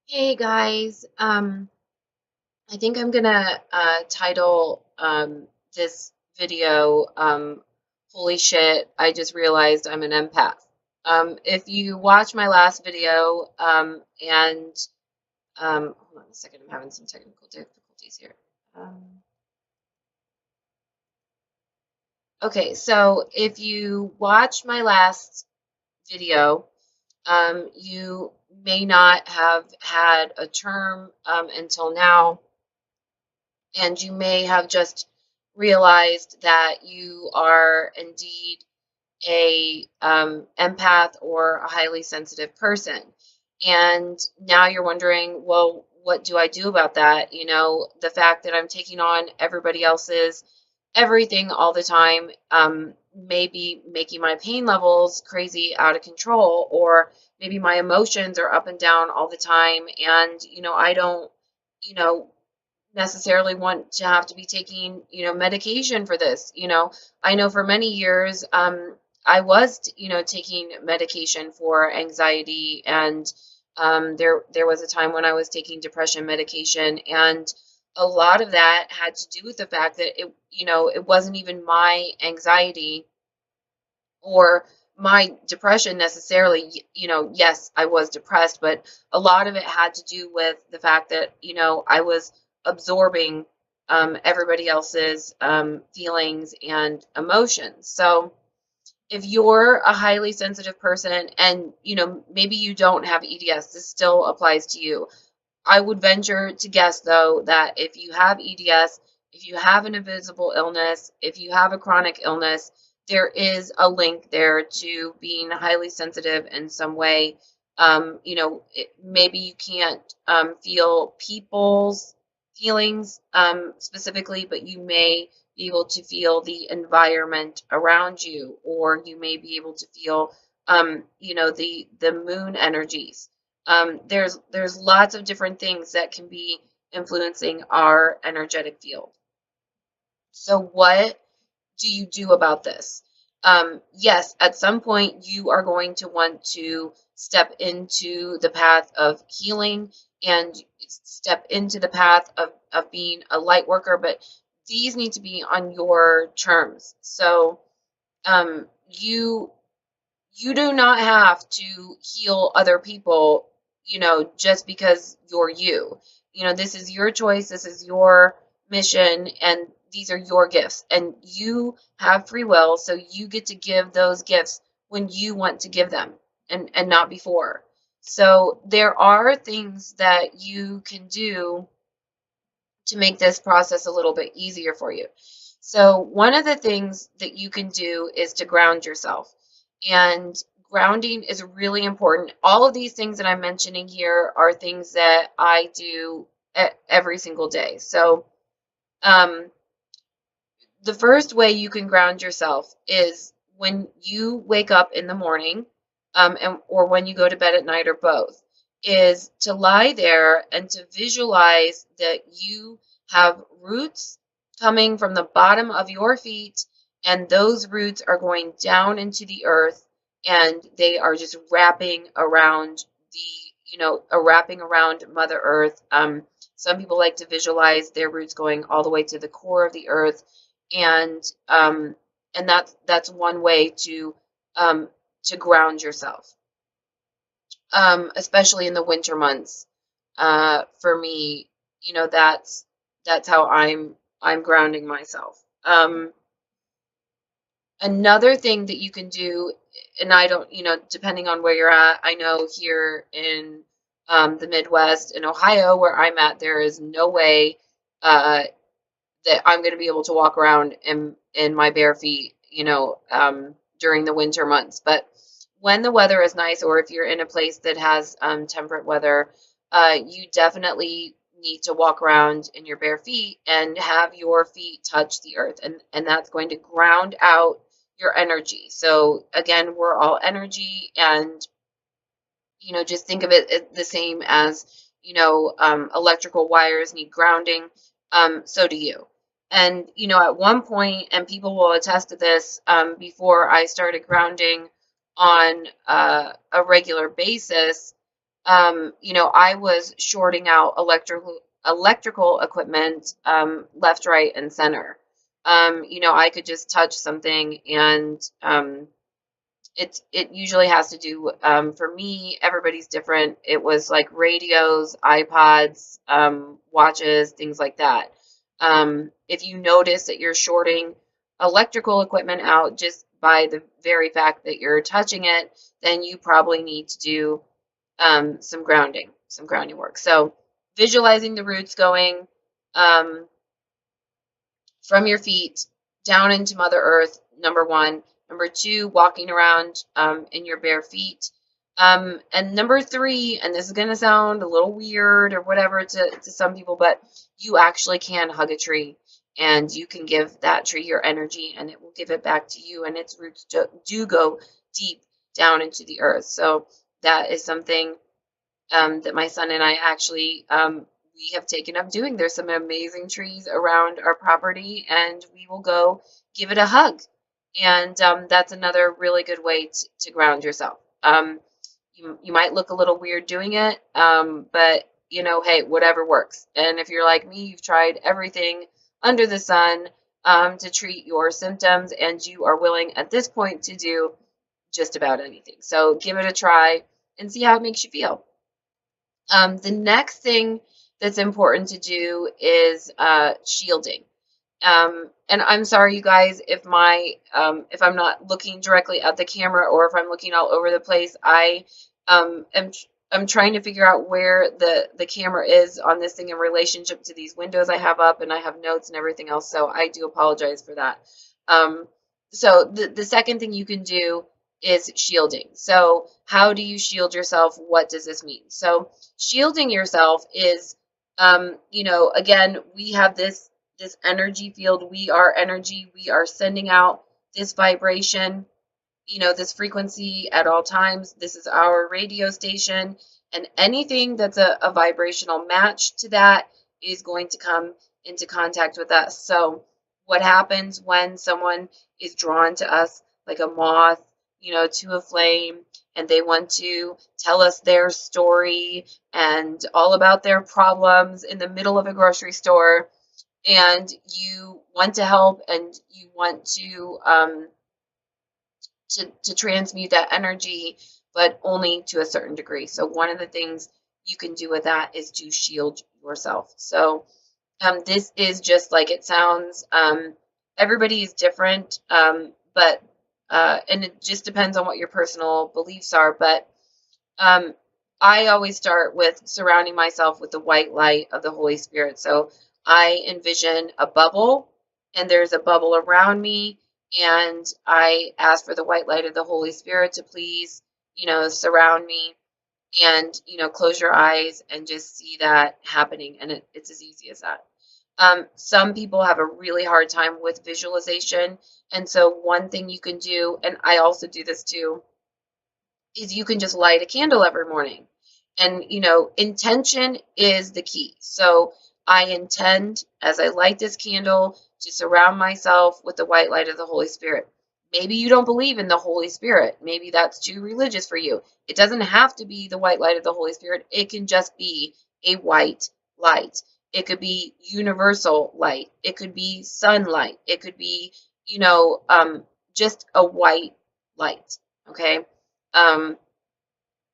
Hey guys, I think I'm gonna title this video Holy shit, I just realized I'm an empath. If you watch my last video and hold on a second, I'm having some technical difficulties here. Um, okay, so if you watch my last video, you may not have had a term until now, and you may have just realized that you are indeed a empath or a highly sensitive person. And now you're wondering, well, what do I do about that? You know, the fact that I'm taking on everybody else's everything all the time may be making my pain levels crazy out of control, or maybe my emotions are up and down all the time. And, I don't, you know, necessarily want to have to be taking, medication for this. I know for many years, I was, taking medication for anxiety, and there was a time when I was taking depression medication, and a lot of that had to do with the fact that it wasn't even my anxiety or my depression necessarily. Yes, I was depressed, but a lot of it had to do with the fact that, I was absorbing everybody else's feelings and emotions. So if you're a highly sensitive person and, maybe you don't have EDS, this still applies to you. I would venture to guess, though, that if you have EDS, if you have an invisible illness, if you have a chronic illness, there is a link there to being highly sensitive in some way. Maybe you can't feel people's feelings specifically, but you may be able to feel the environment around you, or you may be able to feel, the moon energies. There's lots of different things that can be influencing our energetic field. So what do you do about this? Yes, at some point you are going to want to step into the path of healing and step into the path of being a light worker, but these need to be on your terms. So you do not have to heal other people, just because you're you. This is your choice, this is your mission, and these are your gifts. And you have free will, so you get to give those gifts when you want to give them, and not before. So there are things that you can do to make this process a little bit easier for you. So one of the things that you can do is to ground yourself. And grounding is really important. All of these things that I'm mentioning here are things that I do every single day. So um, the first way you can ground yourself is when you wake up in the morning, or when you go to bed at night, or both, is to lie there and to visualize that you have roots coming from the bottom of your feet, and those roots are going down into the earth, and they are just wrapping around wrapping around Mother Earth. Some people like to visualize their roots going all the way to the core of the earth, and that's one way to ground yourself, especially in the winter months. For me, that's how I'm grounding myself. Another thing that you can do, and I don't, depending on where you're at, I know here in the Midwest, in Ohio, where I'm at, there is no way uh, that I'm going to be able to walk around in my bare feet, during the winter months. But when the weather is nice, or if you're in a place that has temperate weather, you definitely need to walk around in your bare feet and have your feet touch the earth, and that's going to ground out your energy. So again, we're all energy, and just think of it the same as, electrical wires need grounding. So do you. And, at one point, and people will attest to this, before I started grounding on a regular basis, you know, I was shorting out electrical equipment, left, right, and center. You know, I could just touch something, and it usually has to do, for me, everybody's different. It was like radios, iPods, watches, things like that. If you notice that you're shorting electrical equipment out just by the very fact that you're touching it, then you probably need to do some grounding work. So visualizing the roots going um, from your feet down into Mother Earth, number one. Number two, walking around in your bare feet. And number three, and this is going to sound a little weird or whatever to some people, but you actually can hug a tree, and you can give that tree your energy, and it will give it back to you, and its roots do go deep down into the earth. So that is something that my son and I actually we have taken up doing. There's some amazing trees around our property, and we will go give it a hug. And that's another really good way to ground yourself. You might look a little weird doing it, but you know, hey, whatever works. And if you're like me, you've tried everything under the sun to treat your symptoms, and you are willing at this point to do just about anything. So give it a try and see how it makes you feel. The next thing that's important to do is shielding. And I'm sorry, you guys, if I'm not looking directly at the camera, or if I'm looking all over the place. I'm trying to figure out where the camera is on this thing in relationship to these windows I have up, and I have notes and everything else. So I do apologize for that. So the second thing you can do is shielding. So how do you shield yourself? What does this mean? So shielding yourself is, you know, again, we have this energy field. We are energy. We are sending out this vibration, you know, this frequency at all times. This is our radio station, and anything that's a vibrational match to that is going to come into contact with us. So what happens when someone is drawn to us like a moth, you know, to a flame, and they want to tell us their story and all about their problems in the middle of a grocery store, and you want to help, and you want to transmute that energy, but only to a certain degree. So one of the things you can do with that is to shield yourself. So this is just like it sounds. Everybody is different, but and it just depends on what your personal beliefs are. But I always start with surrounding myself with the white light of the Holy Spirit. So I envision a bubble, and there's a bubble around me, and I ask for the white light of the Holy Spirit to please, you know, surround me. And, you know, close your eyes and just see that happening. And it's as easy as that. Some people have a really hard time with visualization. And so one thing you can do, and I also do this too, is you can just light a candle every morning. And, you know, intention is the key. So I intend, as I light this candle, to surround myself with the white light of the Holy Spirit. Maybe you don't believe in the Holy Spirit. Maybe that's too religious for you. It doesn't have to be the white light of the Holy Spirit. It can just be a white light. It could be universal light. It could be sunlight. It could be, you know, just a white light. Okay.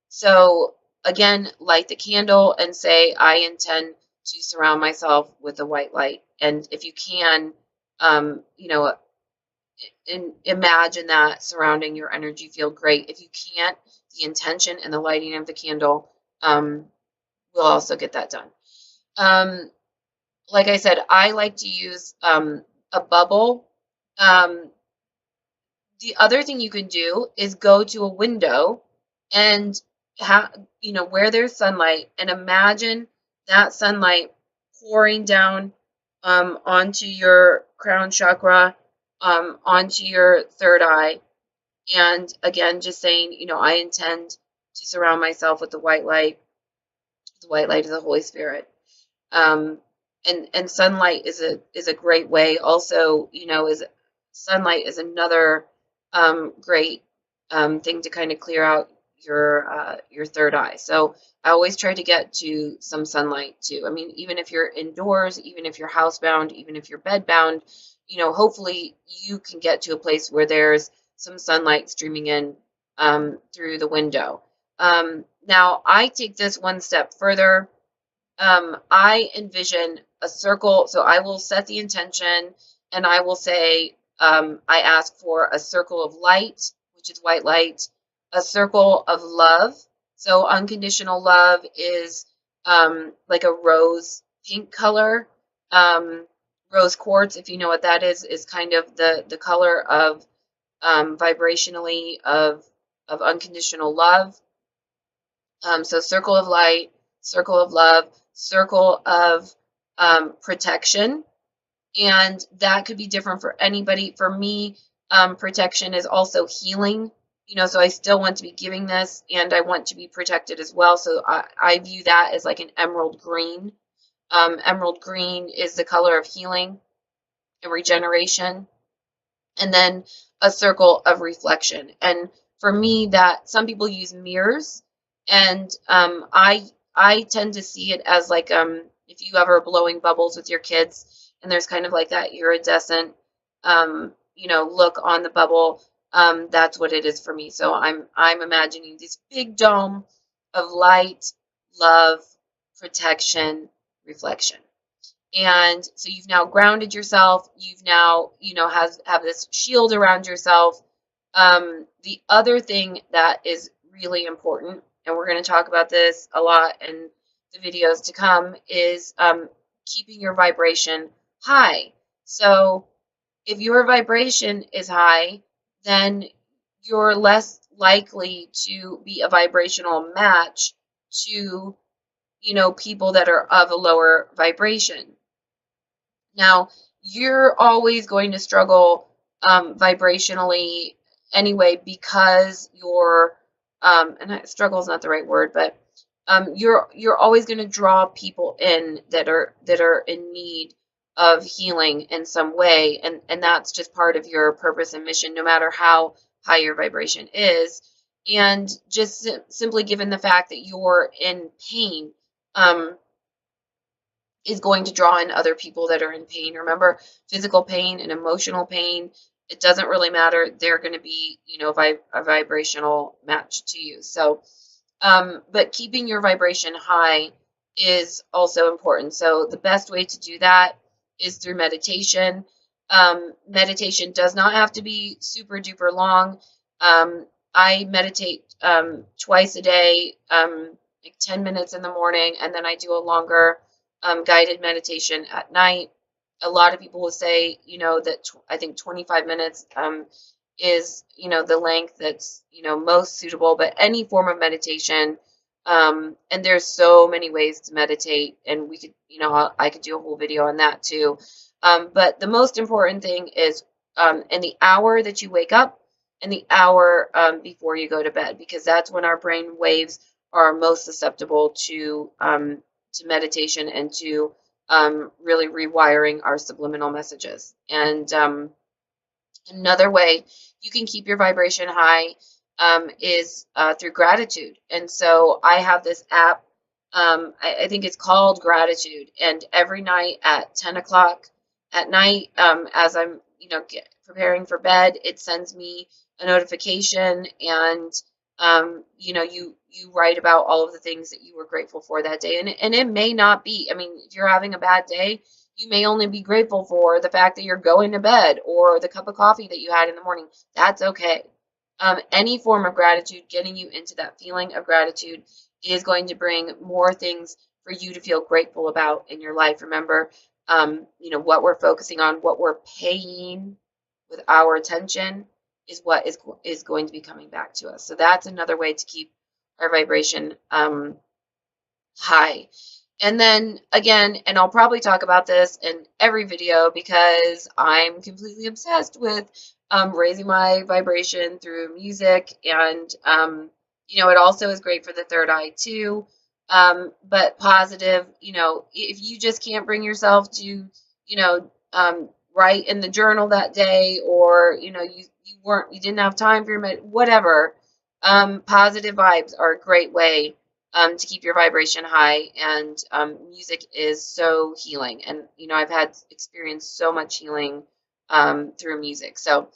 So again, light the candle and say, I intend to surround myself with a white light. And if you can, you know, imagine that surrounding your energy field. Great. If you can't, the intention and the lighting of the candle will also get that done. Like I said, I like to use a bubble. The other thing you can do is go to a window and you know, where there's sunlight, and imagine that sunlight pouring down onto your crown chakra, onto your third eye. And again, just saying, you know, I intend to surround myself with the white light of the Holy Spirit. And sunlight is a great way. Also, you know, sunlight is another great thing to kind of clear out your third eye. So I always try to get to some sunlight too. I mean, even if you're indoors, even if you're housebound, even if you're bedbound, hopefully you can get to a place where there's some sunlight streaming in through the window. Now, I take this one step further. I envision a circle. So I will set the intention and I will say, I ask for a circle of light, which is white light, a circle of love. So unconditional love is like a rose pink color. Rose quartz, if you know what that is kind of the color of vibrationally of unconditional love. So circle of light, circle of love, circle of protection. And that could be different for anybody. For me, protection is also healing. So I still want to be giving this and I want to be protected as well. So I view that as like an emerald green. Emerald green is the color of healing and regeneration. And then a circle of reflection. And for me, that some people use mirrors, and I tend to see it as like if you ever blowing bubbles with your kids, and there's kind of like that iridescent look on the bubble. That's what it is for me. So I'm imagining this big dome of light, love, protection, reflection. And so you've now grounded yourself. You've now, have this shield around yourself. The other thing that is really important, and we're going to talk about this a lot in the videos to come, is keeping your vibration high. So if your vibration is high, then you're less likely to be a vibrational match to, people that are of a lower vibration. Now, you're always going to struggle vibrationally anyway because you're, and struggle is not the right word, but you're always going to draw people in that are in need of healing in some way, and that's just part of your purpose and mission, no matter how high your vibration is. And just simply given the fact that you're in pain, is going to draw in other people that are in pain. Remember, physical pain and emotional pain, it doesn't really matter. They're going to be, a vibrational match to you. So, but keeping your vibration high is also important. So the best way to do that is through meditation. Meditation does not have to be super duper long. I meditate twice a day, like 10 minutes in the morning, and then I do a longer guided meditation at night. A lot of people will say, that I think 25 minutes is, the length that's, most suitable, but any form of meditation, and there's so many ways to meditate, and we could, I could do a whole video on that too. But the most important thing is in the hour that you wake up and the hour before you go to bed, because that's when our brain waves are most susceptible to meditation and to really rewiring our subliminal messages. And another way you can keep your vibration high is through gratitude. And so I have this app, I think it's called Gratitude, and every night at 10 o'clock at night, as I'm preparing for bed, it sends me a notification, and you write about all of the things that you were grateful for that day. And it may not be, if you're having a bad day, you may only be grateful for the fact that you're going to bed or the cup of coffee that you had in the morning. That's okay. Any form of gratitude, getting you into that feeling of gratitude, is going to bring more things for you to feel grateful about in your life. Remember, what we're focusing on, what we're paying with our attention, is what is going to be coming back to us. So that's another way to keep our vibration high. And then again, and I'll probably talk about this in every video because I'm completely obsessed with raising my vibration through music, and it also is great for the third eye too. But positive, if you just can't bring yourself to, write in the journal that day, or you didn't have time for your whatever, Positive vibes are a great way to keep your vibration high, and music is so healing. And I've had experienced so much healing through music. So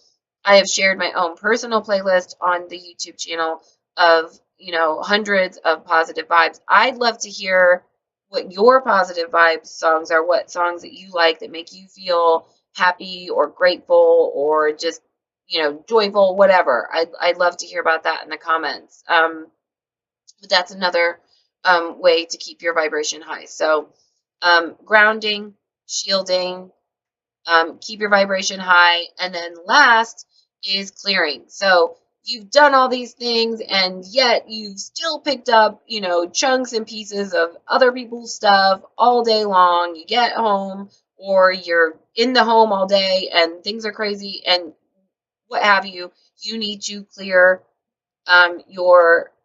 I have shared my own personal playlist on the YouTube channel of hundreds of positive vibes. I'd love to hear what your positive vibes songs are, what songs that you like that make you feel happy or grateful or just joyful, whatever. I'd love to hear about that in the comments. But that's another way to keep your vibration high. So grounding, shielding, keep your vibration high, and then last is clearing. So you've done all these things, and yet you've still picked up, chunks and pieces of other people's stuff all day long. You get home, or you're in the home all day, and things are crazy, and what have you. You need to clear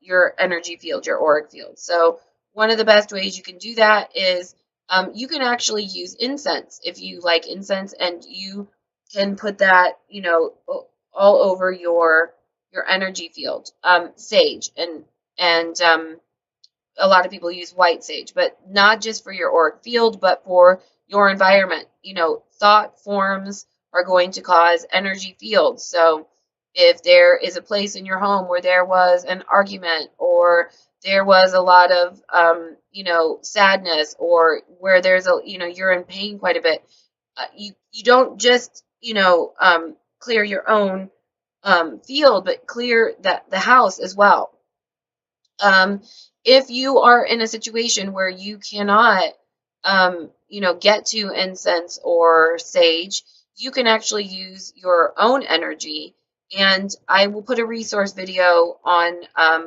your energy field, your auric field. So one of the best ways you can do that is you can actually use incense if you like incense, and you can put that all over your energy field. Sage and a lot of people use white sage, but not just for your auric field, but for your environment. Thought forms are going to cause energy fields. So if there is a place in your home where there was an argument, or there was a lot of, sadness, or where there's you're in pain quite a bit, you don't just, clear your own field, but clear the house as well. If you are in a situation where you cannot, get to incense or sage, you can actually use your own energy. And I will put a resource video on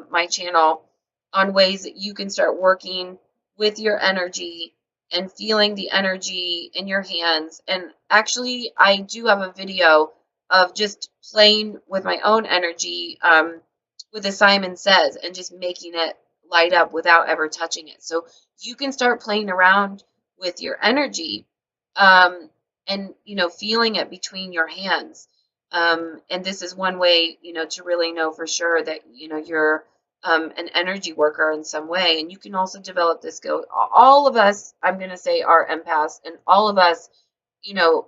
my channel on ways that you can start working with your energy and feeling the energy in your hands. And actually, I do have a video of just playing with my own energy with the Simon Says, and just making it light up without ever touching it. So you can start playing around with your energy and feeling it between your hands. And this is one way to really know for sure that you're an energy worker in some way. And you can also develop this skill. All of us, I'm going to say, are empaths, and all of us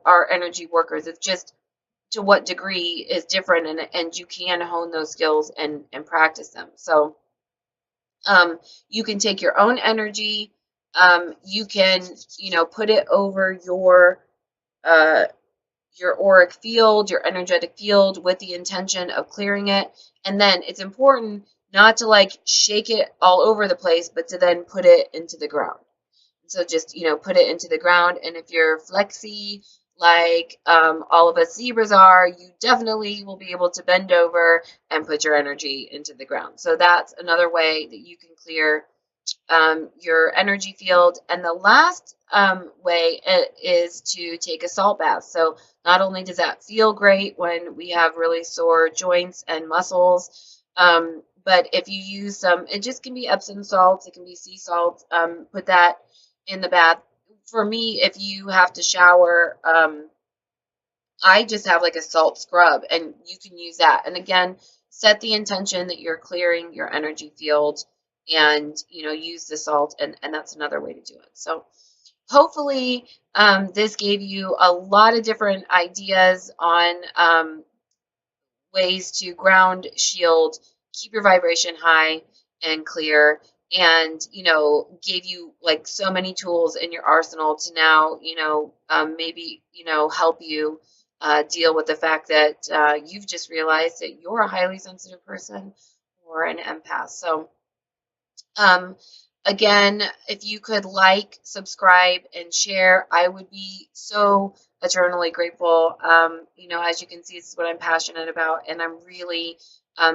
are energy workers. It's just to what degree is different, and you can hone those skills and practice them. So you can take your own energy, you can put it over your auric field, your energetic field, with the intention of clearing it. And then it's important not to like shake it all over the place, but to then put it into the ground. So just put it into the ground. And if you're flexy, like all of us zebras are, you definitely will be able to bend over and put your energy into the ground. So that's another way that you can clear your energy field. And the last way is to take a salt bath. So not only does that feel great when we have really sore joints and muscles, but if you use some, it just can be Epsom salts, it can be sea salt, put that in the bath. For me, if you have to shower, I just have like a salt scrub, and you can use that. And again, set the intention that you're clearing your energy field, and use the salt, and that's another way to do it. So hopefully this gave you a lot of different ideas on ways to ground, shield, keep your vibration high and clear, and gave you like so many tools in your arsenal to now maybe help you deal with the fact that you've just realized that you're a highly sensitive person or an empath. So again, if you could like, subscribe, and share, I would be so eternally grateful. As you can see, this is what I'm passionate about, and I'm really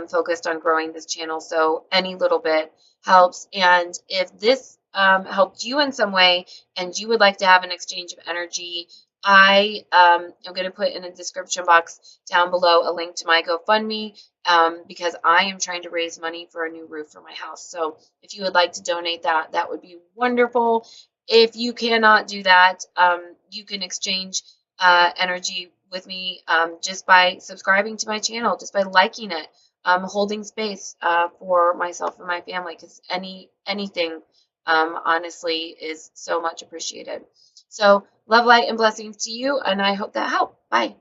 focused on growing this channel. So any little bit helps. And if this helped you in some way, and you would like to have an exchange of energy, I am going to put in the description box down below a link to my GoFundMe, because I am trying to raise money for a new roof for my house. So if you would like to donate that, that would be wonderful. If you cannot do that, you can exchange energy with me just by subscribing to my channel, just by liking it. holding space for myself and my family, because anything honestly is so much appreciated. So love, light, and blessings to you, and I hope that helped. Bye.